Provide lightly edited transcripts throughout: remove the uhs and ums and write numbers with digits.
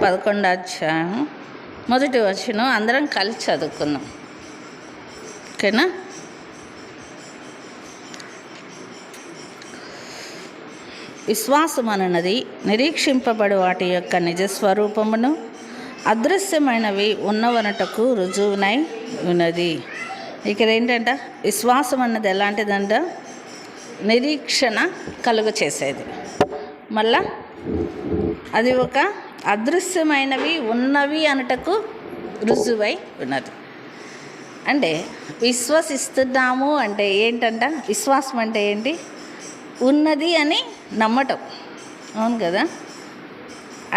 11వ అధ్యాయం 1వ వచనం అందరం కలిసి చదువుకుందాం. ఓకేనా? విశ్వాసం అన్నది నిరీక్షింపబడి వాటి యొక్క నిజస్వరూపమును అదృశ్యమైనవి ఉన్నవనటకు రుజువునై ఉన్నది. ఇక్కడ ఏంటంట, విశ్వాసం అన్నది ఎలాంటిదంట? నిరీక్షణ కలుగ చేసేది. మళ్ళా అది ఒక అదృశ్యమైనవి ఉన్నవి అనటకు రుజువై ఉన్నది. అంటే విశ్వసిస్తున్నాము అంటే ఏంటంట? విశ్వాసం అంటే ఏంటి? ఉన్నది అని నమ్మటం. అవును కదా?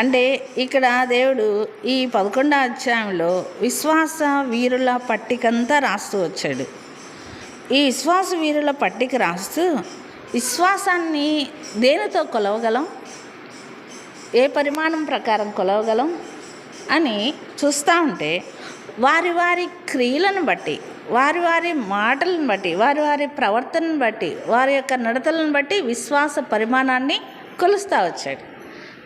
అంటే ఇక్కడ దేవుడు ఈ 11వ అధ్యాయంలో విశ్వాస వీరుల పట్టికంతా రాస్తూ వచ్చాడు. ఈ విశ్వాస వీరుల పట్టిక రాస్తూ విశ్వాసాన్ని దేనితో కొలవగలం, ఏ పరిమాణం ప్రకారం కొలవగలం అని చూస్తూ ఉంటే వారి వారి క్రియలను బట్టి, వారి వారి మాటలను బట్టి, వారి వారి ప్రవర్తనను బట్టి, వారి యొక్క నడతలను బట్టి విశ్వాస పరిమాణాన్ని కొలుస్తూ వచ్చాడు.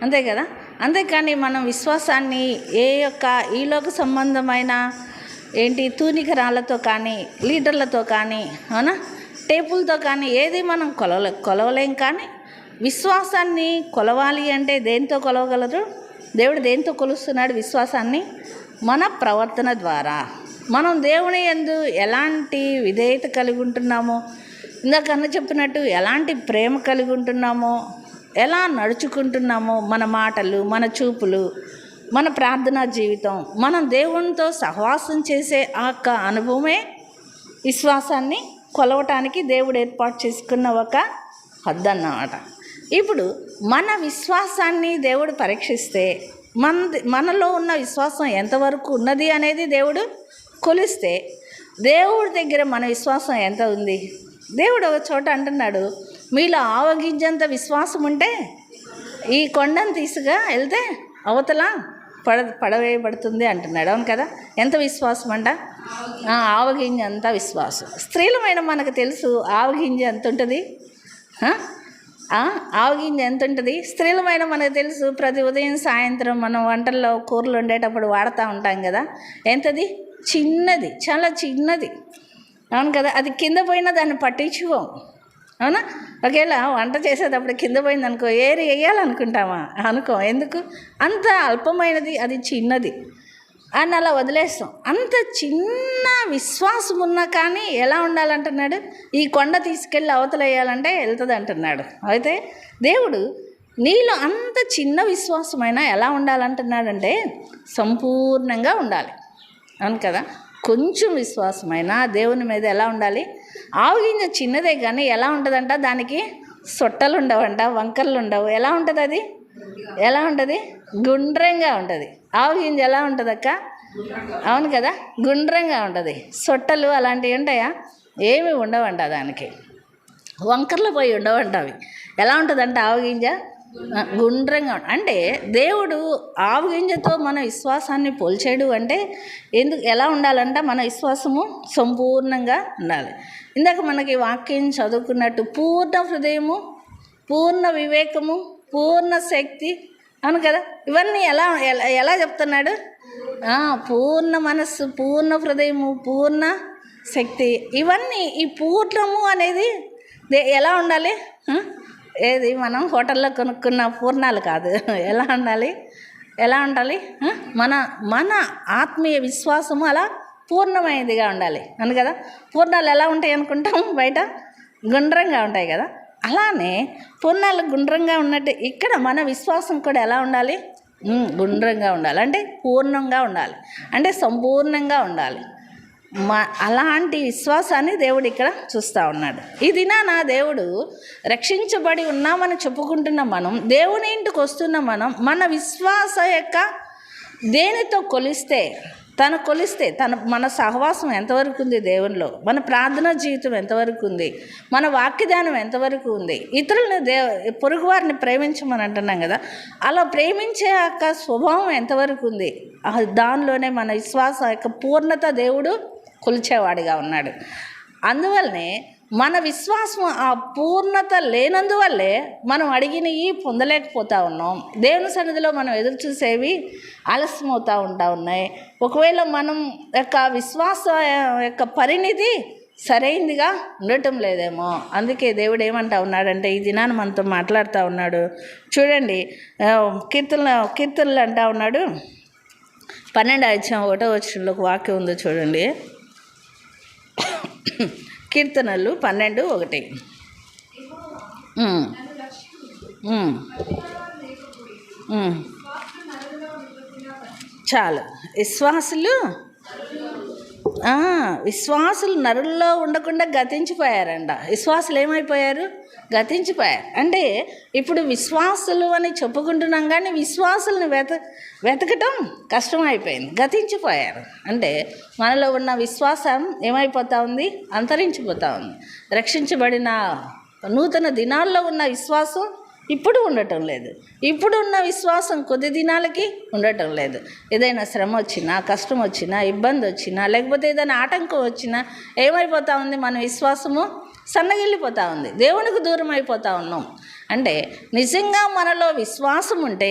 అంతే కదా? అంతేకాని మనం విశ్వాసాన్ని ఏ యొక్క ఈలోక సంబంధమైన తూనిక రాళ్ళతో కానీ, లీటర్లతో కానీ, అవునా, టేపులతో కానీ ఏది మనం కొలవలేం. కానీ విశ్వాసాన్ని కొలవాలి అంటే దేంతో కొలవగలరు? దేవుడు దేంతో కొలుస్తున్నాడు విశ్వాసాన్ని? మన ప్రవర్తన ద్వారా. మనం దేవుని యందు ఎలాంటి విధేయత కలిగి ఉంటున్నామో, ఇందాకన్నా చెప్పినట్టు ఎలాంటి ప్రేమ కలిగి ఉంటున్నామో, ఎలా నడుచుకుంటున్నామో, మన మాటలు, మన చూపులు, మన ప్రార్థనా జీవితం, మనం దేవునితో సహవాసం చేసే ఆ యొక్క అనుభవమే విశ్వాసాన్ని కొలవటానికి దేవుడు ఏర్పాటు చేసుకున్న ఒక హద్దు అన్నమాట. ఇప్పుడు మన విశ్వాసాన్ని దేవుడు పరీక్షిస్తే మనలో ఉన్న విశ్వాసం ఎంతవరకు ఉన్నది అనేది దేవుడు కొలిస్తే దేవుడి దగ్గర మన విశ్వాసం ఎంత ఉంది? దేవుడు ఒక చోట అంటున్నాడు, మీలో ఆవగింజంత విశ్వాసం ఉంటే ఈ కొండను తీసుగా వెళ్తే అవతల పడవేయబడుతుంది అంటున్నాడు. అవును కదా? ఎంత విశ్వాసం అంట? ఆవగింజ అంత విశ్వాసం. స్త్రీలమైన మనకు తెలుసు ఆవగింజ ఎంత ఉంటుంది. ఆవగింజ ఎంత ఉంటుంది? స్త్రీలమైన మనకు తెలుసు. ప్రతి ఉదయం సాయంత్రం మనం వంటల్లో కూరలు వండేటప్పుడు వాడుతూ ఉంటాం కదా. ఎంతది? చిన్నది, చాలా చిన్నది. అవును కదా? అది కింద పోయినా దాన్ని పట్టించుకోం. అవునా? ఒకవేళ వంట చేసేటప్పుడు కింద పోయింది అనుకో, ఏరి వేయాలనుకుంటామా? అనుకో. ఎందుకు? అంత అల్పమైనది, అది చిన్నది అని అలా వదిలేస్తాం. అంత చిన్న విశ్వాసం ఉన్నా కానీ ఎలా ఉండాలంటున్నాడు? ఈ కొండ తీసుకెళ్ళి అవతల వేయాలంటే వెళ్తుంది అంటున్నాడు. అయితే దేవుడు నీలో అంత చిన్న విశ్వాసమైనా ఎలా ఉండాలంటున్నాడంటే సంపూర్ణంగా ఉండాలి. అవును కదా? కొంచెం విశ్వాసమైనా దేవుని మీద ఎలా ఉండాలి? ఆవగింజ చిన్నదే కానీ ఎలా ఉంటుందంట? దానికి సొట్టలు ఉండవంట, వంకర్లు ఉండవు. ఎలా ఉంటుంది అది? ఎలా ఉంటుంది? గుండ్రంగా ఉంటుంది. ఆవగింజ ఎలా ఉంటుంది అక్క? అవును కదా? గుండ్రంగా ఉంటుంది. సొట్టలు అలాంటివి ఉంటాయా? ఏమి ఉండవంట. దానికి వంకర్లు పోయి ఉండవంట. అవి ఎలా ఉంటుందంట? ఆవగింజ గుండ్రంగా. అంటే దేవుడు ఆవగింజతో మన విశ్వాసాన్ని పోల్చాడు అంటే ఎలా ఉండాలంట? మన విశ్వాసము సంపూర్ణంగా ఉండాలి. ఇందాక మనకి వాక్యం చదువుకున్నట్టు పూర్ణ హృదయము, పూర్ణ వివేకము, పూర్ణ శక్తి. అవును కదా? ఇవన్నీ ఎలా చెప్తున్నాడు? పూర్ణ మనస్సు, పూర్ణ హృదయము, పూర్ణ శక్తి. ఇవన్నీ ఈ పూర్ణము అనేది ఎలా ఉండాలి? ఏది మనం హోటల్లో కొనుక్కున్న పూర్ణాలు కాదు. ఎలా ఉండాలి? మన ఆత్మీయ విశ్వాసము అలా పూర్ణమైనదిగా ఉండాలి. అవును కదా? పూర్ణాలు ఎలా ఉంటాయి అనుకుంటాం? బయట గుండ్రంగా ఉంటాయి కదా. అలానే పూర్ణాలు గుండ్రంగా ఉన్నట్టు ఇక్కడ మన విశ్వాసం కూడా ఎలా ఉండాలి? గుండ్రంగా ఉండాలి. అంటే పూర్ణంగా ఉండాలి, అంటే సంపూర్ణంగా ఉండాలి. అలాంటి విశ్వాసాన్ని దేవుడు ఇక్కడ చూస్తూ ఉన్నాడు. ఈ దినాన దేవుడు రక్షించబడి ఉన్నామని చెప్పుకుంటున్న మనం, దేవుని ఇంటికి వస్తున్న మనం, మన విశ్వాస యొక్క దేనితో కొలిస్తే మన సహవాసం ఎంతవరకు ఉంది దేవునిలో, మన ప్రార్థనా జీవితం ఎంతవరకు ఉంది, మన వాక్యదానం ఎంతవరకు ఉంది, ఇతరులను పొరుగు వారిని ప్రేమించమని అంటున్నాం కదా, అలా ప్రేమించే యొక్క స్వభావం ఎంతవరకు ఉంది, దానిలోనే మన విశ్వాసం యొక్క పూర్ణత దేవుడు కొలిచేవాడిగా ఉన్నాడు. అందువల్లనే మన విశ్వాసం ఆ పూర్ణత లేనందువల్లే మనం అడిగినవి పొందలేకపోతా ఉన్నాం. దేవుని సన్నిధిలో మనం ఎదురు చూసేవి ఆలస్యమవుతూ ఉన్నాయి. ఒకవేళ మనం యొక్క విశ్వాస యొక్క పరిణితి సరైందిగా ఉండటం లేదేమో. అందుకే దేవుడు ఏమంటా ఉన్నాడంటే ఈ దినాన్ని మనతో మాట్లాడుతూ ఉన్నాడు. చూడండి, కీర్తనలు అంటా ఉన్నాడు. 12:1 వాక్యం ఉందో చూడండి. కీర్తనలు 12:1. చాలు. విశ్వాసులు నరుల్లో ఉండకుండా గతించిపోయారంట. విశ్వాసులు ఏమైపోయారు? గతించిపోయారు. అంటే ఇప్పుడు విశ్వాసులు అని చెప్పుకుంటున్నాం కానీ విశ్వాసుల్ని వెతకటం కష్టమైపోయింది. గతించిపోయారు అంటే మనలో ఉన్న విశ్వాసం ఏమైపోతూ ఉంది? అంతరించిపోతూ ఉంది. రక్షించబడిన నూతన దినాల్లో ఉన్న విశ్వాసం ఇప్పుడు ఉండటం లేదు. ఇప్పుడు ఉన్న విశ్వాసం కొద్ది దినాలకి ఉండటం లేదు. ఏదైనా శ్రమ వచ్చినా, కష్టం వచ్చినా, ఇబ్బంది వచ్చినా, లేకపోతే ఏదైనా ఆటంకం వచ్చినా ఏమైపోతూ ఉంది? మన విశ్వాసము సన్నగిల్లిపోతూ ఉంది. దేవునికి దూరం అయిపోతూ ఉన్నాం. అంటే నిజంగా మనలో విశ్వాసం ఉంటే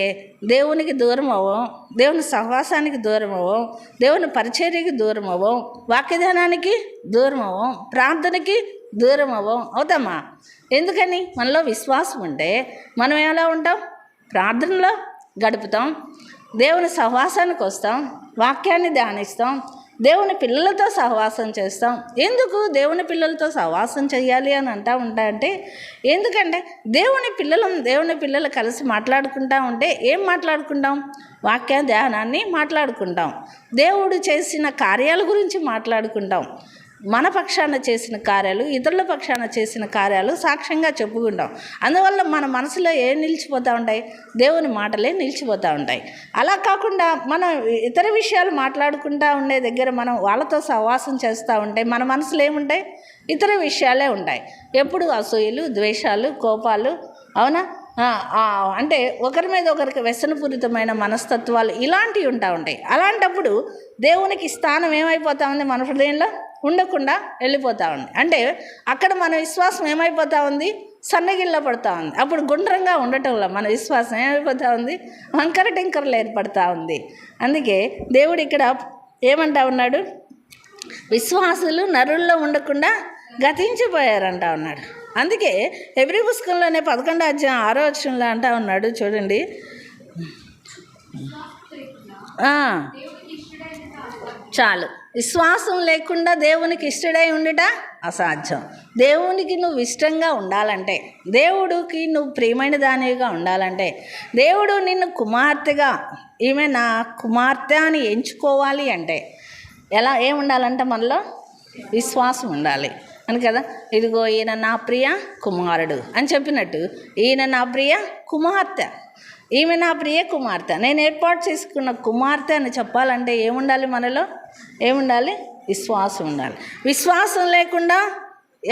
దేవునికి దూరం అవ్వం, దేవుని సహవాసానికి దూరం అవ్వం, దేవుని పరిచర్యకి దూరం అవ్వం, వాక్యధ్యానానికి దూరం అవ్వం, ప్రార్థనకి దూరం అవ్వం. అవుతామా? ఎందుకని? మనలో విశ్వాసం ఉంటే మనం ఎలా ఉంటాం? ప్రార్థనలో గడుపుతాం, దేవుని సహవాసానికి వస్తాం, వాక్యాన్ని ధ్యానిస్తాం, దేవుని పిల్లలతో సహవాసం చేస్తాం. ఎందుకు దేవుని పిల్లలతో సహవాసం చేయాలి అని అంటే ఎందుకంటే దేవుని పిల్లలు కలిసి మాట్లాడుకుంటా ఉంటే ఏం మాట్లాడుకుంటాం? వాక్య ధ్యానాన్ని మాట్లాడుకుంటాం, దేవుడు చేసిన కార్యాల గురించి మాట్లాడుకుంటాం, మన పక్షాన చేసిన కార్యాలు, ఇతరుల పక్షాన చేసిన కార్యాలు సాక్ష్యంగా చెప్పుకుంటాం. అందువల్ల మన మనసులో ఏం నిలిచిపోతూ ఉంటాయి? దేవుని మాటలే నిలిచిపోతూ ఉంటాయి. అలా కాకుండా మనం ఇతర విషయాలు మాట్లాడుకుంటూ ఉండే దగ్గర మనం వాళ్ళతో సహవాసం చేస్తూ ఉంటే మన మనసులో ఏముంటాయి? ఇతర విషయాలే ఉంటాయి. ఎప్పుడు అసూయలు, ద్వేషాలు, కోపాలు, అవునా, అంటే ఒకరి మీద ఒకరికి వ్యసనపూరితమైన మనస్తత్వాలు ఇలాంటివి ఉంటాయి. అలాంటప్పుడు దేవునికి స్థానం ఏమైపోతా ఉంది? మన హృదయంలో ఉండకుండా వెళ్ళిపోతూ ఉంది. అంటే అక్కడ మన విశ్వాసం ఏమైపోతూ ఉంది? సన్నగిల్ల పడుతూ ఉంది. అప్పుడు గుండ్రంగా ఉండటంలో మన విశ్వాసం ఏమైపోతూ ఉంది? వంకర టింకరలు ఏర్పడుతూ ఉంది. అందుకే దేవుడు ఇక్కడ ఏమంటా ఉన్నాడు? విశ్వాసులు నరుల్లో ఉండకుండా గతించిపోయారంటా ఉన్నాడు. అందుకే హెబ్రీ పుస్తకంలోనే 11:6 అంటా ఉన్నాడు. చూడండి, చాలు. విశ్వాసం లేకుండా దేవునికి ఇష్టడై ఉండుట అసాధ్యం. దేవునికి నువ్వు ఇష్టంగా ఉండాలంటే, దేవుడికి నువ్వు ప్రియమైన దానిగా ఉండాలంటే, దేవుడు నిన్ను కుమార్తెగా, ఈమె నా కుమార్తె అని ఎంచుకోవాలి అంటే ఏముండాలంట? మనలో విశ్వాసం ఉండాలి అని కదా. ఇదిగో ఈయన నా ప్రియ కుమారుడు అని చెప్పినట్టు ఈయన నా ప్రియ కుమార్తె, ఈమె నా ప్రియ కుమార్తె, నేను ఏర్పాటు చేసుకున్న కుమార్తె అని చెప్పాలంటే ఏముండాలి? మనలో ఏముండాలి? విశ్వాసం ఉండాలి. విశ్వాసం లేకుండా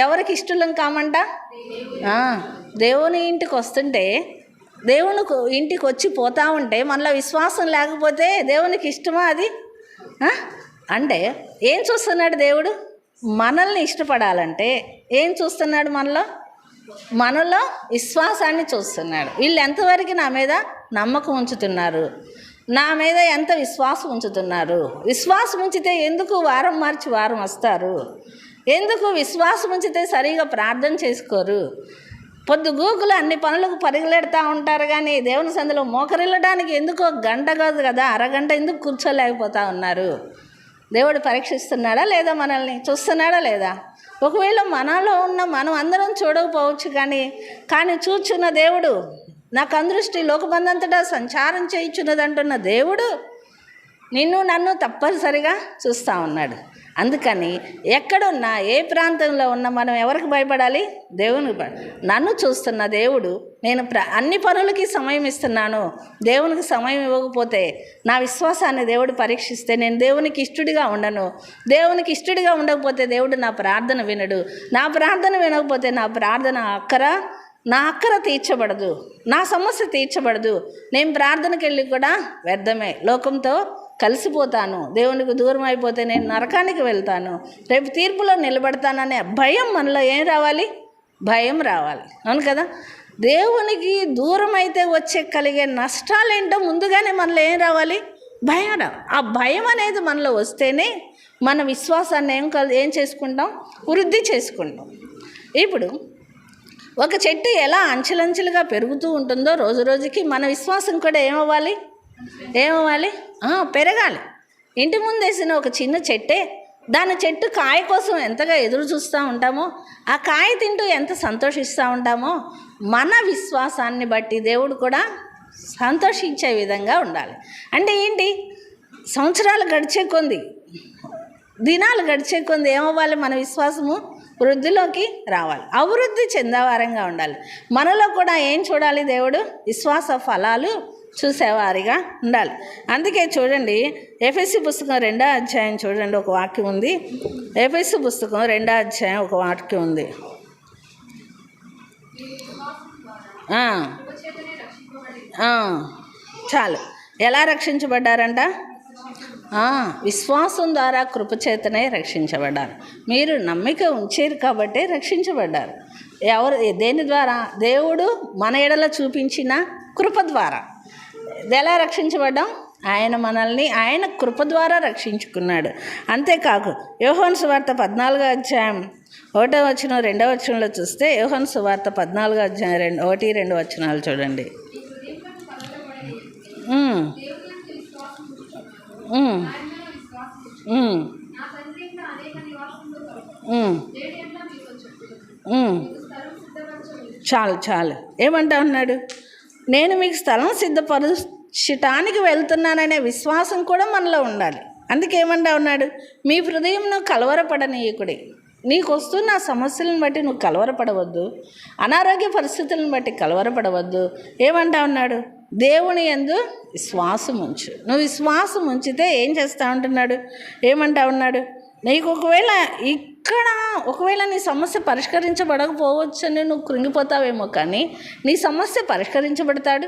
ఎవరికి ఇష్టలం కామంట? దేవుని ఇంటికి వస్తుంటే, దేవుని ఇంటికి వచ్చి పోతా ఉంటే మనలో విశ్వాసం లేకపోతే దేవునికి ఇష్టమా అది? అంటే ఏం చూస్తున్నాడు దేవుడు? మనల్ని ఇష్టపడాలంటే ఏం చూస్తున్నాడు? మనలో విశ్వాసాన్ని చూస్తున్నాడు. వీళ్ళు ఎంతవరకు నా మీద నమ్మకం ఉంచుతున్నారు, నా మీద ఎంత విశ్వాసం ఉంచుతున్నారు? విశ్వాసం ఉంచితే ఎందుకు వారం మార్చి వారం వస్తారు? ఎందుకు విశ్వాసం ఉంచితే సరిగా ప్రార్థన చేసుకోరు? పొద్దుగూకులు అన్ని పనులకు పరిగెడతా ఉంటారు కానీ దేవుని సందులో మోకరిల్లడానికి ఎందుకు గంట కాదు కదా, అరగంట ఎందుకు కూర్చోలేకపోతా ఉన్నారు? దేవుడు పరీక్షిస్తున్నాడా లేదా? మనల్ని చూస్తున్నాడా లేదా? ఒకవేళ మనలో ఉన్న మనం అందరం చూడకపోవచ్చు, కానీ చూచున్న దేవుడు, నాకు అందృష్టి లోకమందంతటా సంచారం చేయించున్నదంటున్న దేవుడు నిన్ను నన్ను తప్పనిసరిగా చూస్తూ ఉన్నాడు. అందుకని ఎక్కడున్నా, ఏ ప్రాంతంలో ఉన్నా మనం ఎవరికి భయపడాలి? దేవునికి. నన్ను చూస్తున్న దేవుడు, నేను అన్ని పనులకి సమయం ఇస్తున్నాను, దేవునికి సమయం ఇవ్వకపోతే నా విశ్వాసాన్ని దేవుడు పరీక్షిస్తే నేను దేవునికి ఇష్టడిగా ఉండను. దేవునికి ఇష్టడిగా ఉండకపోతే దేవుడు నా ప్రార్థన వినడు. నా ప్రార్థన వినకపోతే నా అక్కర తీర్చబడదు, నా సమస్య తీర్చబడదు. నేను ప్రార్థనకి వెళ్ళి కూడా వ్యర్థమే, లోకంతో కలిసిపోతాను, దేవునికి దూరం అయిపోతే నేను నరకానికి వెళ్తాను, రేపు తీర్పులో నిలబడతాననే భయం మనలో ఏం రావాలి? భయం రావాలి. అవును కదా? దేవునికి దూరం అయితే కలిగే నష్టాలేంటో ముందుగానే మనలో ఏం రావాలి? భయం రావాలి. ఆ భయం అనేది మనలో వస్తేనే మన విశ్వాసాన్ని ఏం చేసుకుంటాం? వృద్ధి చేసుకుంటాం. ఇప్పుడు ఒక చెట్టు ఎలా అంచెలంచెలుగా పెరుగుతూ ఉంటుందో రోజు రోజుకి మన విశ్వాసం కూడా ఏమవ్వాలి? పెరగాలి. ఇంటి ముందు వేసిన ఒక చిన్న చెట్టే దాని చెట్టు కాయ కోసం ఎంతగా ఎదురు చూస్తూ ఉంటామో, ఆ కాయ తింటూ ఎంత సంతోషిస్తూ ఉంటామో, మన విశ్వాసాన్ని బట్టి దేవుడు కూడా సంతోషించే విధంగా ఉండాలి. అంటే ఏంటి? సంవత్సరాలు గడిచే కొంది, దినాలు గడిచే కొంది ఏమవ్వాలి? మన విశ్వాసము వృద్ధిలోకి రావాలి, అభివృద్ధి చెందేవారంగా ఉండాలి. మనలో కూడా ఏం చూడాలి? దేవుడు విశ్వాస ఫలాలు చూసేవారిగా ఉండాలి. అందుకే చూడండి, ఎఫెసీ పుస్తకం 2వ అధ్యాయం చూడండి, ఒక వాక్యం ఉంది. ఎఫెసీ పుస్తకం 2వ అధ్యాయం ఒక వాక్యం ఉంది. చాలు. ఎలా రక్షించబడ్డారంట? విశ్వాసం ద్వారా కృపచేతనే రక్షించబడ్డారు. మీరు నమ్మిక ఉంచారు కాబట్టే రక్షించబడ్డారు. దేని ద్వారా? దేవుడు మన ఎడల చూపించిన కృప ద్వారా. ఎలా రక్షించబడ్డాం? ఆయన మనల్ని ఆయన కృప ద్వారా రక్షించుకున్నాడు. అంతేకాదు యోహాను సువార్త 14వ అధ్యాయం 1వ వచనం 2వ వచనంలో చూస్తే, యోహాను సువార్త 14వ అధ్యాయం 1, 2 వచనాలు చూడండి. చాలు. ఏమంటా ఉన్నాడు? నేను మీకు స్థలం సిద్ధపరచటానికి వెళ్తున్నాననే విశ్వాసం కూడా మనలో ఉండాలి. అందుకేమంటా ఉన్నాడు? మీ హృదయంను కలవరపడనీయకుడి. నీకు వస్తున్న సమస్యలను బట్టి నువ్వు కలవరపడవద్దు, అనారోగ్య పరిస్థితులను బట్టి కలవరపడవద్దు. ఏమంటా ఉన్నాడు? దేవుని యందు విశ్వాసం ఉంచు. నువ్వు విశ్వాసం ఉంచితే ఏం చేస్తా ఉంటున్నాడు? ఏమంటా ఉన్నాడు? నీకు ఒకవేళ నీ సమస్య పరిష్కరించబడకపోవచ్చని నువ్వు కృంగిపోతావేమో, కానీ నీ సమస్య పరిష్కరించబడతాడు.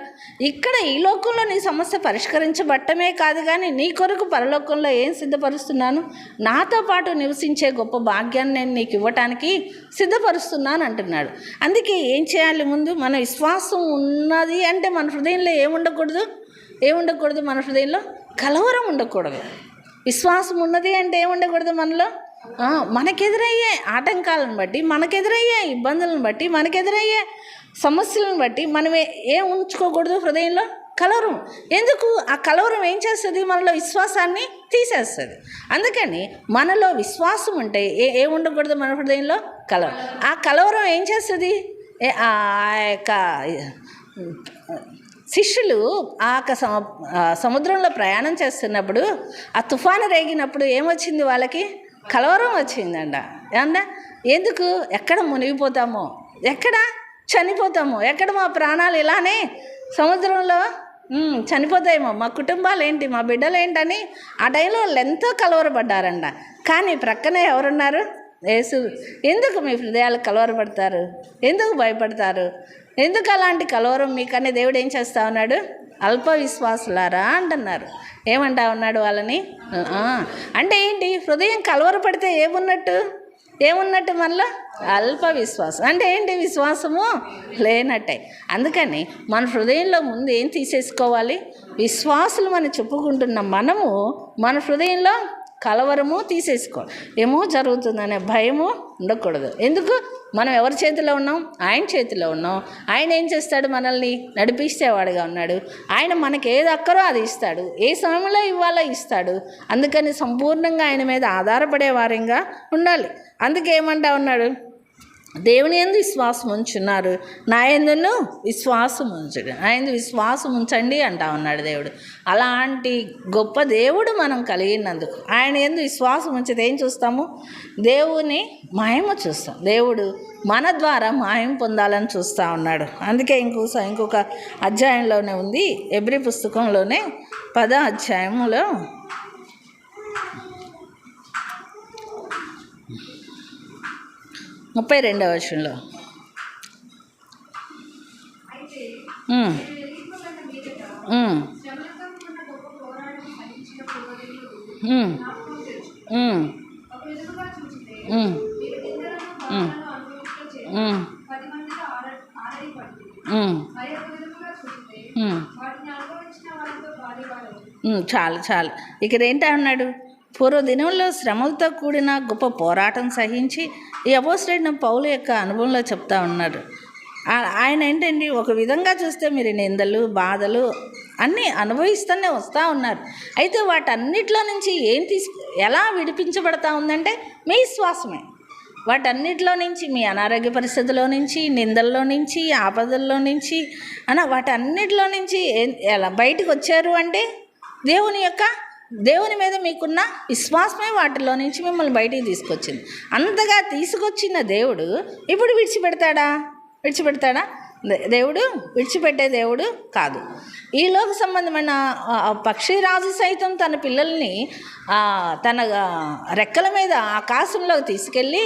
ఇక్కడ ఈ లోకంలో నీ సమస్య పరిష్కరించబడటమే కాదు, కానీ నీ కొరకు పరలోకంలో ఏం సిద్ధపరుస్తున్నాను? నాతో పాటు నివసించే గొప్ప భాగ్యాన్ని నేను నీకు ఇవ్వటానికి సిద్ధపరుస్తున్నాను అంటున్నాడు. అందుకే ఏం చేయాలి? ముందు మన విశ్వాసం ఉన్నది అంటే మన హృదయంలో ఏముండకూడదు? మన హృదయంలో కలవరం ఉండకూడదు. విశ్వాసం ఉన్నది అంటే ఏముండకూడదు మనలో? మనకెదురయ్యే ఆటంకాలను బట్టి, మనకెదురయ్యే ఇబ్బందులను బట్టి, మనకెదురయ్యే సమస్యలను బట్టి మనం ఏం ఉంచుకోకూడదు? హృదయంలో కలవరం. ఎందుకు? ఆ కలవరం ఏం చేస్తుంది? మనలో విశ్వాసాన్ని తీసేస్తుంది. అందుకని మనలో విశ్వాసం ఉంటే ఏముండకూడదు? మన హృదయంలో కలవరం. ఆ కలవరం ఏం చేస్తుంది? ఆ యొక్క శిష్యులు సముద్రంలో ప్రయాణం చేస్తున్నప్పుడు ఆ తుఫాను రేగినప్పుడు ఏమొచ్చింది? వాళ్ళకి కలవరం వచ్చిందంట. ఎందుకు? ఎక్కడ మునిగిపోతామో, ఎక్కడ చనిపోతామో, ఎక్కడ మా ప్రాణాలు ఇలానే సముద్రంలో చనిపోతాయేమో, మా కుటుంబాలు ఏంటి, మా బిడ్డలు ఏంటని ఆ టైంలో వాళ్ళు ఎంతో కలవరపడ్డారంట. కానీ ప్రక్కనే ఎవరున్నారు? యేసు. ఎందుకు మీ హృదయాలు కలవరపడతారు? ఎందుకు భయపడతారు? ఎందుకు అలాంటి కలవరం మీకనే దేవుడు ఏం చేస్తా ఉన్నాడు? అల్ప విశ్వాసులారా అంటున్నారు. ఏమంటా ఉన్నాడు వాళ్ళని? అంటే ఏంటి? హృదయం కలవరపడితే ఏమున్నట్టు మనలో? అల్ప విశ్వాసం. అంటే ఏంటి? విశ్వాసము లేనట్టే. అందుకని మన హృదయంలో ముందు ఏం తీసేసుకోవాలి? విశ్వాసులు మనం చెప్పుకుంటున్న మనము మన హృదయంలో కలవరము తీసేసుకోవాలి. ఏమో జరుగుతుందనే భయము ఉండకూడదు. ఎందుకు? మనం ఎవరి చేతిలో ఉన్నాం? ఆయన చేతిలో ఉన్నాం. ఆయన ఏం చేస్తాడు? మనల్ని నడిపిస్తేవాడుగా ఉన్నాడు. ఆయన మనకి ఏది అక్కరో అది ఇస్తాడు, ఏ సమయంలో ఇవ్వాలో ఇస్తాడు. అందుకని సంపూర్ణంగా ఆయన మీద ఆధారపడే వారంగా ఉండాలి. అందుకే ఏమంటా ఉన్నాడు? దేవుని యందు విశ్వాసం ఉంచున్నారు, నా యందును విశ్వాసం ఉంచండి, నా యందు విశ్వాసం ఉంచండి అంటా ఉన్నాడు దేవుడు. అలాంటి గొప్ప దేవుడు మనం కలిగినందుకు ఆయన యందు విశ్వాసం ఉంచితే ఏం చూస్తాము? దేవుని మహిమ చూస్తాం. దేవుడు మన ద్వారా మహిమ పొందాలని చూస్తూ ఉన్నాడు. అందుకే ఇంకొక అధ్యాయంలోనే ఉంది, హెబ్రీ పుస్తకంలోనే 10వ అధ్యాయంలో 32వ వచనంలో ఉమ్, ఉమ్, ఉమ్, ఉమ్, ఉమ్, ఉమ్, చాలు చాలు. ఇక్కడ ఏంటి అన్నాడు, పూర్వదినంలో శ్రమలతో కూడిన గొప్ప పోరాటం సహించి ఈ అపోస్తలుడైన పౌలు యొక్క అనుభవంలో చెప్తా ఉన్నాడు. ఆయన ఏంటండి, ఒక విధంగా చూస్తే మీరు నిందలు బాధలు అన్నీ అనుభవిస్తూనే వస్తూ ఉన్నారు. అయితే వాటన్నిటిలో నుంచి ఎలా విడిపించబడతా ఉందంటే మీ విశ్వాసమే. వాటన్నిటిలో నుంచి, మీ అనారోగ్య పరిస్థితుల్లో నుంచి, నిందల్లో నుంచి, ఆపదల్లో నుంచి వాటన్నిటిలో నుంచి ఎలా బయటకు వచ్చారు అంటే దేవుని మీద మీకున్న విశ్వాసమే వాటిలో నుంచి మిమ్మల్ని బయటికి తీసుకొచ్చింది. అంతగా తీసుకొచ్చిన దేవుడు ఇప్పుడు విడిచిపెడతాడా? దేవుడు విడిచిపెట్టే దేవుడు కాదు. ఈ లోక సంబంధమైన పక్షిరాజు సైతం తన పిల్లల్ని తన రెక్కల మీద ఆకాశంలోకి తీసుకెళ్ళి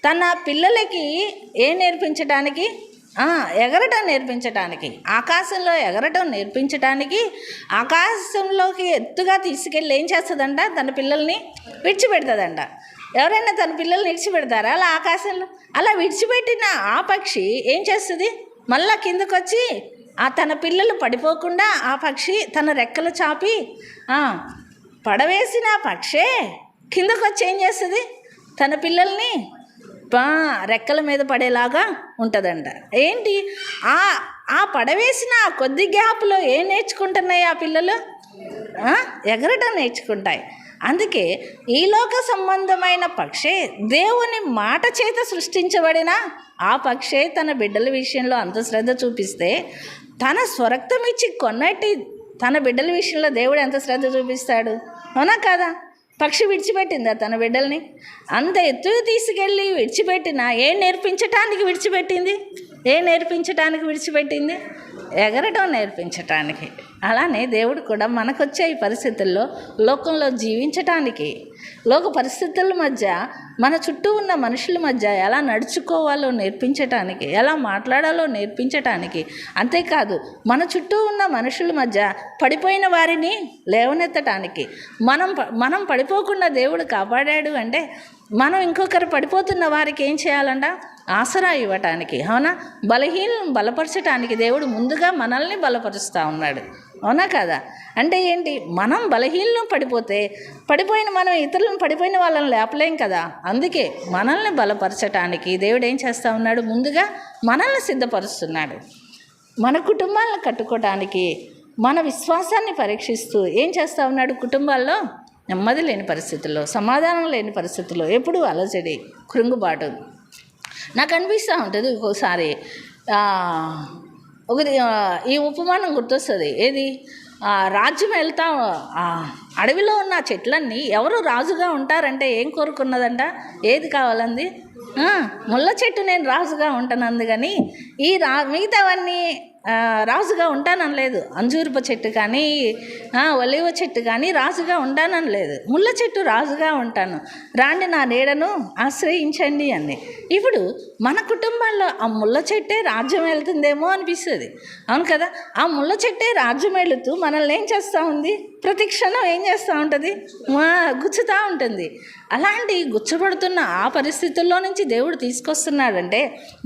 తన పిల్లలకి నేర్పించడానికి, ఎగరటం నేర్పించటానికి, ఆకాశంలో ఎగరటం నేర్పించటానికి ఆకాశంలోకి ఎత్తుగా తీసుకెళ్ళి ఏం చేస్తుందంట, తన పిల్లల్ని విడిచిపెడుతుందంట. ఎవరైనా తన పిల్లల్ని విడిచిపెడతారా? అలా ఆకాశంలో అలా విడిచిపెట్టిన ఆ పక్షి ఏం చేస్తుంది, మళ్ళా కిందకు వచ్చి తన పిల్లలు పడిపోకుండా ఆ పక్షి తన రెక్కలు చాపి పడవేసిన పక్షే కిందకు వచ్చి ఏం చేస్తుంది, తన పిల్లల్ని రెక్కల మీద పడేలాగా ఉంటుందంట. ఏంటి ఆ పడవేసిన కొద్ది గ్యాప్లో ఏం నేర్చుకుంటున్నాయి ఆ పిల్లలు? ఎగరటం నేర్చుకుంటాయి. అందుకే ఈ లోక సంబంధమైన పక్షే దేవుని మాట చేత సృష్టించబడిన ఆ పక్షే తన బిడ్డల విషయంలో అంత శ్రద్ధ చూపిస్తే, తన స్వరక్తం ఇచ్చి కొన్నట్టి తన బిడ్డల విషయంలో దేవుడు ఎంత శ్రద్ధ చూపిస్తాడు? అవునా కాదా? పక్షి విడిచిపెట్టిందా తన బిడ్డల్ని? అంత ఎత్తుకు తీసుకెళ్ళి విడిచిపెట్టినా ఏం నేర్పించటానికి విడిచిపెట్టింది? ఎగరటం నేర్పించటానికి. అలానే దేవుడు కూడా మనకొచ్చే ఈ పరిస్థితుల్లో లోకంలో జీవించటానికి, లోక పరిస్థితుల మధ్య, మన చుట్టూ ఉన్న మనుషుల మధ్య ఎలా నడుచుకోవాలో నేర్పించటానికి, ఎలా మాట్లాడాలో నేర్పించటానికి. అంతేకాదు, మన చుట్టూ ఉన్న మనుషుల మధ్య పడిపోయిన వారిని లేవనెత్తటానికి. మనం పడిపోకుండా దేవుడు కాపాడాడు అంటే మనం ఇంకొకరు పడిపోతున్న వారికి ఏం చేయాలంట, ఆసరా ఇవ్వటానికి. అవునా? బలహీనలను బలపరచటానికి దేవుడు ముందుగా మనల్ని బలపరుస్తూ ఉన్నాడు. అవునా కదా? అంటే ఏంటి, మనం బలహీనలు పడిపోయిన మనం ఇతరులను పడిపోయిన వాళ్ళని లేపలేం కదా. అందుకే మనల్ని బలపరచటానికి దేవుడు ఏం చేస్తూ ఉన్నాడు, ముందుగా మనల్ని సిద్ధపరుస్తున్నాడు. మన కుటుంబాలను కట్టుకోవటానికి, మన విశ్వాసాన్ని పరీక్షిస్తూ ఏం చేస్తూ ఉన్నాడు, కుటుంబాల్లో నెమ్మది లేని పరిస్థితుల్లో, సమాధానం లేని పరిస్థితుల్లో, ఎప్పుడు అలజడి, కృంగుబాటు. నాకు అనిపిస్తూ ఉంటుంది ఒక్కోసారి ఈ ఉపమానం గుర్తొస్తుంది. ఏది, రాజ్యం వెళ్తా అడవిలో ఉన్న చెట్లన్నీ ఎవరు రాజుగా ఉంటారంటే ఏం కోరుకున్నదంట, ఏది కావాలంది, ముళ్ళ చెట్టు నేను రాజుగా ఉంటానంది. కానీ మిగతావన్నీ రాజుగా ఉంటాననలేదు. అంజూరపు చెట్టు కానీ ఒలివ చెట్టు కానీ రాజుగా ఉంటాననలేదు. ముళ్ళ చెట్టు రాజుగా ఉంటాను, రాండి నా నీడను ఆశ్రయించండి అని. ఇప్పుడు మన కుటుంబాల్లో ఆ ముళ్ళ చెట్టే రాజ్యం వెళ్తుందేమో అనిపిస్తుంది. అవును కదా? ఆ ముళ్ళ చెట్టే రాజ్యం వెళుతూ మనల్ని ఏం చేస్తూ ఉంది, ప్రతి క్షణం ఏం చేస్తూ ఉంటుంది, గుచ్చుతూ ఉంటుంది. అలాంటి గుచ్చబడుతున్న ఆ పరిస్థితుల్లో నుంచి దేవుడు తీసుకొస్తున్నాడంటే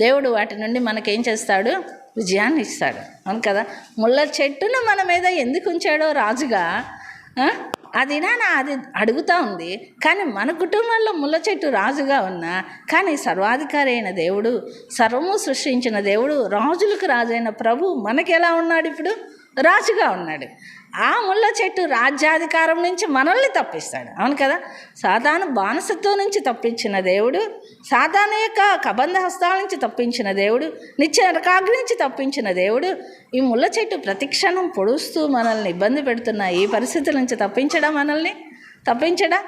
దేవుడు వాటి నుండి మనకేం చేస్తాడు, విజయాన్ని ఇస్తాడు. అవును కదా? ముళ్ళ చెట్టును మన మీద ఎందుకు ఉంచాడో రాజుగా అది అడుగుతూ ఉంది. కానీ మన కుటుంబంలో ముళ్ళ చెట్టు రాజుగా ఉన్నా కానీ సర్వాధికారి అయిన దేవుడు, సర్వము సృష్టించిన దేవుడు, రాజులకు రాజైన ప్రభు మనకి ఎలా ఉన్నాడు, ఇప్పుడు రాజుగా ఉన్నాడు. ఆ ముళ్ళ చెట్టు రాజ్యాధికారం నుంచి మనల్ని తప్పిస్తాడు. అవును కదా? సాతాను బానిసత్వం నుంచి తప్పించిన దేవుడు, సాతాను యొక్క కబంధ హస్తాల నుంచి తప్పించిన దేవుడు, నిత్య నరకాగ్ని నుంచి తప్పించిన దేవుడు, ఈ ముళ్ళ చెట్టు ప్రతిక్షణం పొడుస్తూ మనల్ని ఇబ్బంది పెడుతున్న ఈ పరిస్థితుల నుంచి తప్పించడా?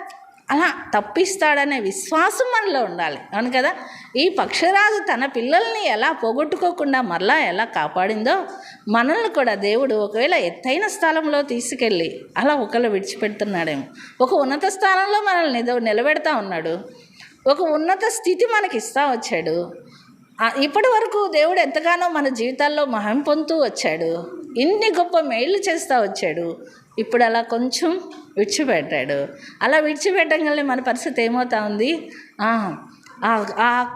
అలా తప్పిస్తాడనే విశ్వాసం మనలో ఉండాలి. అవును కదా? ఈ పక్షిరాజు తన పిల్లల్ని ఎలా పోగొట్టుకోకుండా మరలా ఎలా కాపాడిందో మనల్ని కూడా దేవుడు ఒకవేళ ఎత్తైన స్థలంలో తీసుకెళ్ళి అలా ఒకళ్ళు విడిచిపెడుతున్నాడేమో, ఒక ఉన్నత స్థానంలో మనల్ని నిలబెడతా ఉన్నాడు, ఒక ఉన్నత స్థితి మనకి ఇస్తా వచ్చాడు. ఇప్పటి వరకు దేవుడు ఎంతగానో మన జీవితాల్లో మహిమ పొందుతూ వచ్చాడు. ఇన్ని గొప్ప మేళ్ళు చేస్తూ వచ్చాడు. ఇప్పుడు అలా కొంచెం విడిచిపెట్టాడు. అలా విడిచిపెట్టగానే మన పరిస్థితి ఏమవుతా ఉంది?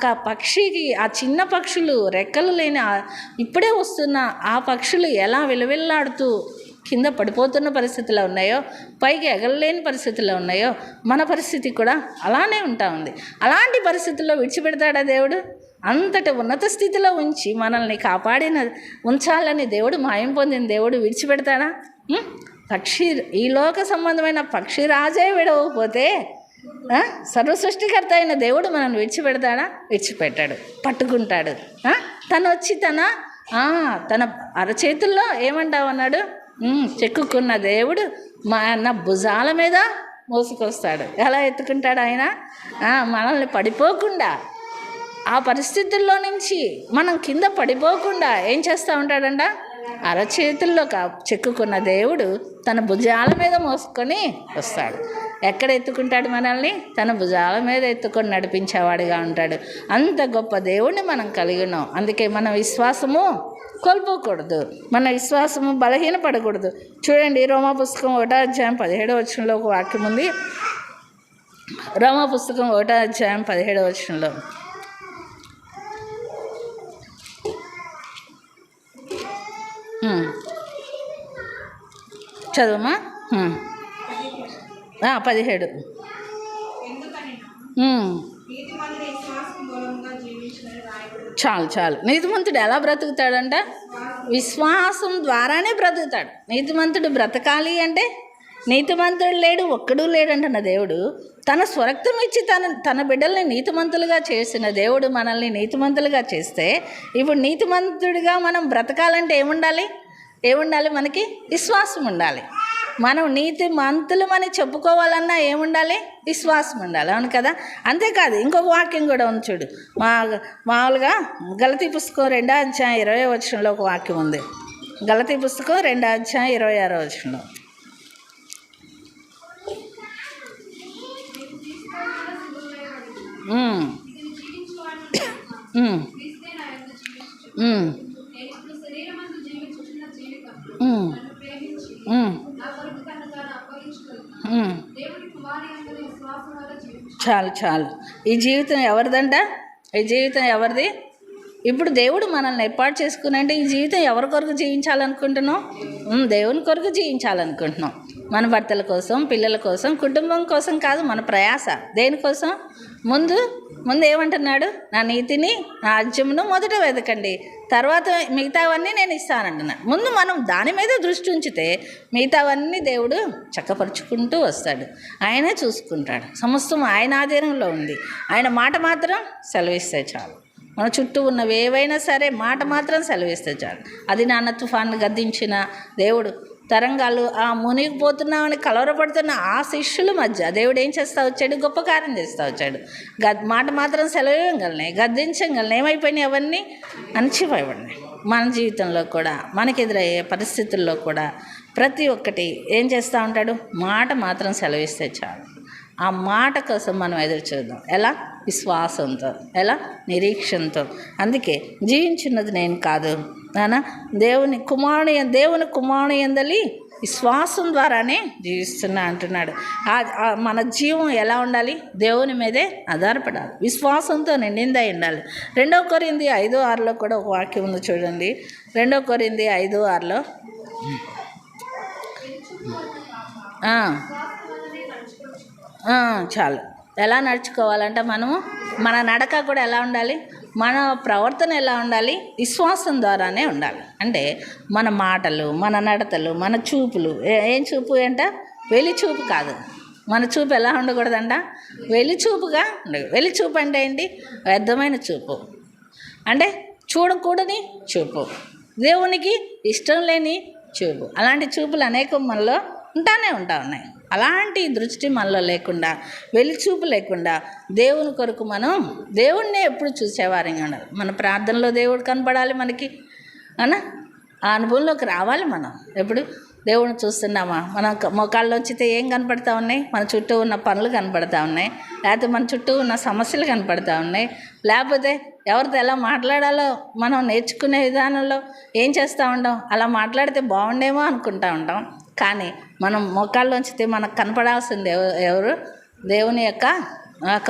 ఆ పక్షికి, ఆ చిన్న పక్షులు రెక్కలు లేని ఇప్పుడే వస్తున్న ఆ పక్షులు ఎలా విలవిల్లాడుతూ కింద పడిపోతున్న పరిస్థితిలో ఉన్నాయో, పైకి ఎగరలేని పరిస్థితిలో ఉన్నాయో, మన పరిస్థితి కూడా అలానే ఉంటా ఉంది. అలాంటి పరిస్థితుల్లో విడిచిపెడతాడా దేవుడు? అంతటి ఉన్నత స్థితిలో ఉంచి మనల్ని ఉంచాలని దేవుడు, మాయం పొందిన దేవుడు విడిచిపెడతాడా? ఈ లోక సంబంధమైన పక్షిరాజే విడవకపోతే సర్వ సృష్టికర్త అయిన దేవుడు మనల్ని విడిచిపెడతాడా? విడిచిపెట్టాడు, పట్టుకుంటాడు. తను వచ్చి తన అరచేతుల్లో ఏమంటావన్నాడు? చెక్కుకున్న దేవుడు నా భుజాల మీద మోసుకొస్తాడు. ఎలా ఎత్తుకుంటాడు ఆయన? మనల్ని పడిపోకుండా, ఆ పరిస్థితుల్లో నుంచి మనం కింద పడిపోకుండా ఏం చేస్తూ ఉంటాడంట? అరచేతుల్లో చెక్కుకున్న దేవుడు తన భుజాల మీద మోసుకొని వస్తాడు. ఎక్కడ ఎత్తుకుంటాడు మనల్ని? తన భుజాల మీద ఎత్తుకొని నడిపించేవాడిగా ఉంటాడు. అంత గొప్ప దేవుడిని మనం కలిగి ఉన్నాం. అందుకే మన విశ్వాసము కోల్పోకూడదు, మన విశ్వాసము బలహీనపడకూడదు. చూడండి, రోమా పుస్తకం 1వ అధ్యాయం 17వ వచనంలో ఒక వాక్యం ఉంది. రోమా పుస్తకం 1వ అధ్యాయం 17వ వచనంలో, చదువుమా 17. చాలు. నీతిమంతుడు ఎలా బ్రతుకుతాడంట? విశ్వాసం ద్వారానే బ్రతుకుతాడు. నీతిమంతుడు బ్రతకాలి అంటే, నీతిమంతుడు లేడు, ఒక్కడూ లేడంట నా దేవుడు. తన స్వరక్తం ఇచ్చి తన బిడ్డల్ని నీతిమంతులుగా చేసిన దేవుడు మనల్ని నీతిమంతులుగా చేస్తే, ఇప్పుడు నీతిమంతుడిగా మనం బ్రతకాలంటే ఏముండాలి? మనకి విశ్వాసం ఉండాలి. మనం నీతిమంతులమని చెప్పుకోవాలన్నా ఏముండాలి? విశ్వాసం ఉండాలి. అవును కదా? అంతేకాదు, ఇంకొక వాక్యం కూడా ఉంది చూడు. మామూలుగా గలతీ పుస్తకం 2వ అధ్యాయం 20వ వచనంలో ఒక వాక్యం ఉంది. గలతీ పుస్తకం 2వ అధ్యాయం 26వ వచనంలో, చాలు. ఈ జీవితం ఎవరిదంట? ఈ జీవితం ఎవరిది? ఇప్పుడు దేవుడు మనల్ని ఏర్పాటు చేసుకునంటే ఈ జీవితం ఎవరి కొరకు జీవించాలనుకుంటున్నాం? దేవుని కొరకు జీవించాలనుకుంటున్నాం. మన భర్తల కోసం, పిల్లల కోసం, కుటుంబం కోసం కాదు. మన ప్రయాస దేనికోసం? ముందు ఏమంటున్నాడు? నా నీతిని, నా రాజ్యమును మొదట వెతకండి, తర్వాత మిగతావన్నీ నేను ఇస్తానంటున్నాను. ముందు మనం దాని మీద దృష్టి ఉంచితే మిగతావన్నీ దేవుడు చక్కపరుచుకుంటూ వస్తాడు. ఆయనే చూసుకుంటాడు. సమస్తం ఆయన ఆధీనంలో ఉంది. ఆయన మాట మాత్రం సెలవిస్తే చాలు. మన చుట్టూ ఉన్నవి ఏవైనా సరే మాట మాత్రం సెలవిస్తే చాలు. అది నాన్న తుఫాను గద్దించిన దేవుడు, తరంగాలు మునిగిపోతున్నామని కలవరపడుతున్న ఆ శిష్యుల మధ్య దేవుడు ఏం చేస్తూ వచ్చాడు? గొప్ప కార్యం చేస్తూ వచ్చాడు. మాట మాత్రం సెలవించగలనే, గద్దించగలనే, ఏమైపోయినాయి? అవన్నీ అణచిపోయబడినాయి. మన జీవితంలో కూడా, మనకు ఎదురయ్యే పరిస్థితుల్లో కూడా ప్రతి ఒక్కటి ఏం చేస్తూ ఉంటాడు? మాట మాత్రం సెలవిస్తే చాలు. ఆ మాట కోసం మనం ఎదురు చూద్దాం. ఎలా? విశ్వాసంతో, ఎలా? నిరీక్షణతో. అందుకే జీవించినది నేను కాదు, దేవుని కుమారుని యందలి విశ్వాసం ద్వారానే జీవిస్తున్నా అంటున్నాడు. మన జీవం ఎలా ఉండాలి? దేవుని మీదే ఆధారపడాలి, విశ్వాసంతో నిండిందై ఉండాలి. 2 కొరింథీ 5:6లో కూడా ఒక వాక్యం ఉంది చూడండి. 2 కొరింథీ 5:6లో చాలు. ఎలా నడుచుకోవాలంటే మన నడక కూడా ఎలా ఉండాలి? మన ప్రవర్తన ఎలా ఉండాలి? విశ్వాసం ద్వారానే ఉండాలి. అంటే మన మాటలు, మన నడతలు, మన చూపులు. ఏం చూపు అంట? వెలి చూపు కాదు. మన చూపు ఎలా ఉండకూడదంట? వెలి చూపుగా ఉండదు. వెలి చూపు అంటే ఏంటి? వ్యర్థమైన చూపు, అంటే చూడకూడని చూపు, దేవునికి ఇష్టం లేని చూపు. అలాంటి చూపులు అనేకం మనలో ఉన్నాయి. అలాంటి దృష్టి మనలో లేకుండా, వెలిచూపు లేకుండా దేవుని కొరకు మనం దేవుణ్ణి ఎప్పుడు చూసేవారంగా ఉండాలి. మన ప్రార్థనలో దేవుడు కనపడాలి మనకి, ఆ అనుభవంలోకి రావాలి. మనం ఎప్పుడు దేవుని చూస్తున్నామా? మన మోకాళ్ళు వచ్చితే ఏం కనపడతా ఉన్నాయి? మన చుట్టూ ఉన్న పనులు కనపడతా ఉన్నాయి, లేకపోతే మన చుట్టూ ఉన్న సమస్యలు కనపడతా ఉన్నాయి, లేకపోతే ఎవరితో ఎలా మాట్లాడాలో మనం నేర్చుకునే విధానంలో ఏం చేస్తూ ఉంటాం, అలా మాట్లాడితే బాగుండేమో అనుకుంటూ ఉంటాం. కానీ మనం మోకాళ్ళలోంచితే మనకు కనపడాల్సింది ఎవరు? దేవుని యొక్క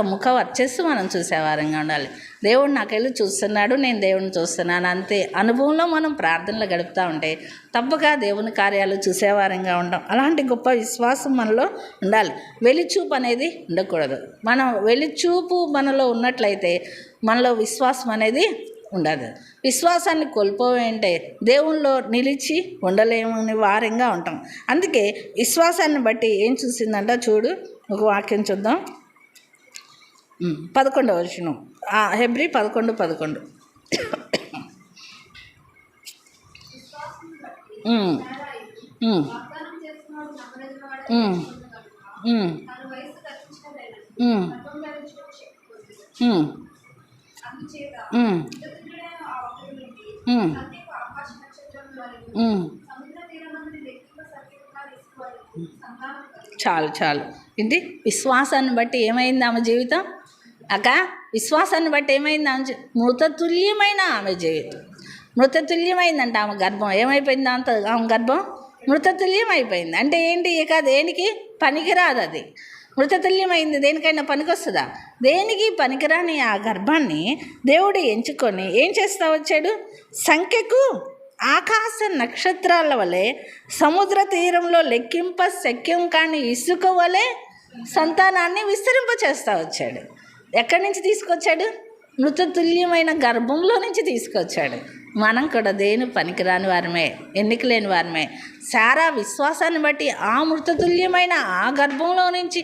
ముఖ వర్చస్సు మనం చూసేవారంగా ఉండాలి. దేవుడు నాకెళ్ళి చూస్తున్నాడు, నేను దేవుడిని చూస్తున్నాను అంతే అనుభవంలో మనం ప్రార్థనలు గడుపుతూ ఉంటే తప్పక దేవుని కార్యాలు చూసేవారంగా ఉంటాం. అలాంటి గొప్ప విశ్వాసం మనలో ఉండాలి. వెలిచూపు అనేది ఉండకూడదు. మనం వెలిచూపు మనలో ఉన్నట్లయితే మనలో విశ్వాసం అనేది ఉండదు. విశ్వాసాన్ని కోల్పోయింటే దేవునిలో నిలిచి ఉండలేమని వారంగా ఉంటాం. అందుకే విశ్వాసాన్ని బట్టి ఏం చూసిందంట చూడు, ఒక వాక్యం చూద్దాం. 11వ వచనం, హెబ్రీ 11:11. చాలు ఇది విశ్వాసాన్ని బట్టి ఏమైంది ఆమె జీవితం విశ్వాసాన్ని బట్టి ఏమైంది ఆమె మృతతుల్యమైన ఆమె జీవితం మృతతుల్యమైందంట. ఆమె గర్భం ఏమైపోయింది? ఆమె గర్భం మృతతుల్యం అయిపోయింది. అంటే ఏంటి? ఇక దేనికి పనికిరాదు. అది మృతతుల్యమైంది. దేనికైనా పనికొస్తుందా? దేనికి పనికిరాని ఆ గర్భాన్ని దేవుడు ఎంచుకొని ఏం చేస్తా వచ్చాడు? సంఖ్యకు ఆకాశ నక్షత్రాల వలె సముద్ర తీరంలో లెక్కింప శక్యం కాని ఇసుక వలె సంతానాన్ని విస్తరింప చేస్తూ వచ్చాడు. ఎక్కడి నుంచి తీసుకొచ్చాడు? మృతతుల్యమైన గర్భంలో నుంచి తీసుకొచ్చాడు. మనం కూడా దేని పనికిరాని వారమే, ఎన్నిక లేని వారమే. సారా విశ్వాసాన్ని బట్టి ఆ మృతతుల్యమైన ఆ గర్భంలో నుంచి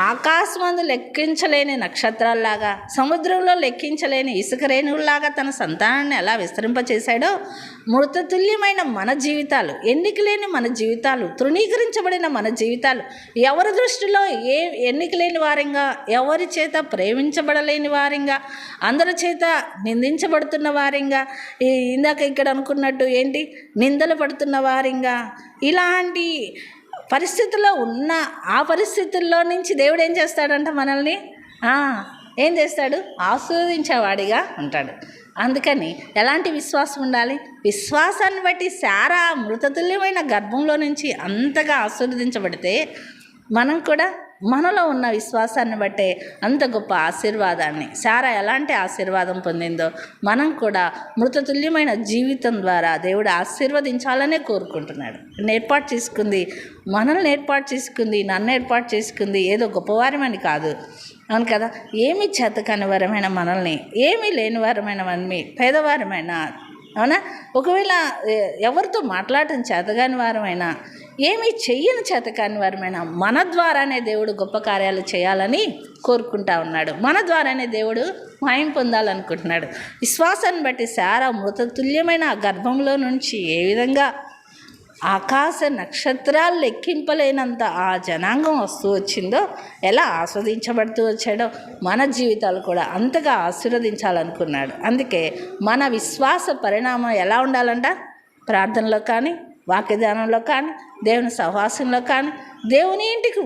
ఆకాశమందు లెక్కించలేని నక్షత్రాల్లాగా, సముద్రంలో లెక్కించలేని ఇసుక రేణువుల్లాగా తన సంతానాన్ని ఎలా విస్తరింపచేశాడో మృతతుల్యమైన మన జీవితాలు, ఎన్నిక లేని మన జీవితాలు, తృణీకరించబడిన మన జీవితాలు, ఎవరి దృష్టిలో ఎన్నిక లేని వారంగా, ఎవరి చేత ప్రేమించబడలేని వారంగా, అందరి చేత నిందించబడుతున్న వారంగా, ఇందాక ఇక్కడ అనుకున్నట్టు ఏంటి నిందలు పడుతున్న వారంగా, ఇలాంటి పరిస్థితుల్లో ఉన్న ఆ పరిస్థితుల్లో నుంచి దేవుడు ఏం చేస్తాడంట? మనల్ని ఏం చేస్తాడు? ఆస్వాదించేవాడిగా ఉంటాడు. అందుకని ఎలాంటి విశ్వాసం ఉండాలి? విశ్వాసాన్ని బట్టి సారా మృతతుల్యమైన గర్భంలో నుంచి అంతగా ఆశీర్వదించబడితే మనం కూడా మనలో ఉన్న విశ్వాసాన్ని బట్టే అంత గొప్ప ఆశీర్వాదాన్ని, సారా ఎలాంటి ఆశీర్వాదం పొందిందో మనం కూడా మృతతుల్యమైన జీవితం ద్వారా దేవుడు ఆశీర్వదించాలనే కోరుకుంటున్నాడు. ఏర్పాటు చేసుకుంది, మనల్ని ఏర్పాటు చేసుకుంది, నన్ను ఏర్పాటు చేసుకుంది ఏదో గొప్పవారమని కాదు. అవును కదా? ఏమీ చేతకాని వారమైన మనల్ని, ఏమీ లేని వారమైన మనల్ని, పేదవారమైన, అవునా, ఒకవేళ ఎవరితో మాట్లాడటం చేతగాని వారమైనా, ఏమీ చెయ్యని చేతకాని వారమైనా మన ద్వారానే దేవుడు గొప్ప కార్యాలు చేయాలని కోరుకుంటా ఉన్నాడు. మన ద్వారానే దేవుడు మహిమ పొందాలనుకుంటున్నాడు. విశ్వాసాన్ని బట్టి సారా మృతతుల్యమైన ఆ గర్భంలో నుంచి ఏ విధంగా ఆకాశ నక్షత్రాలు లెక్కింపలేనంత ఆ జనాంగం వస్తూ వచ్చిందో, ఎలా ఆస్వాదించబడుతూ వచ్చాడో మన జీవితాలు కూడా అంతగా ఆశీర్వదించాలనుకున్నాడు. అందుకే మన విశ్వాస పరిణామం ఎలా ఉండాలంట? ప్రార్థనలో కానీ, వాక్యదానంలో కానీ, దేవుని సహవాసంలో కానీ, దేవుని ఇంటికి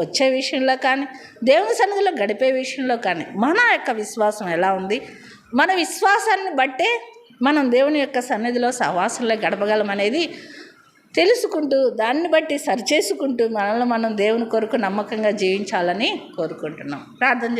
వచ్చే విషయంలో కానీ, దేవుని సన్నిధిలో గడిపే విషయంలో కానీ మన యొక్క విశ్వాసం ఎలా ఉంది? మన విశ్వాసాన్ని బట్టే మనం దేవుని యొక్క సన్నిధిలో సహవాసంలో గడపగలం అనేది తెలుసుకుంటూ, దాన్ని బట్టి సరిచేసుకుంటూ మనల్ని మనం దేవుని కొరకు నమ్మకంగా జీవించాలని కోరుకుంటున్నాం. ప్రార్థన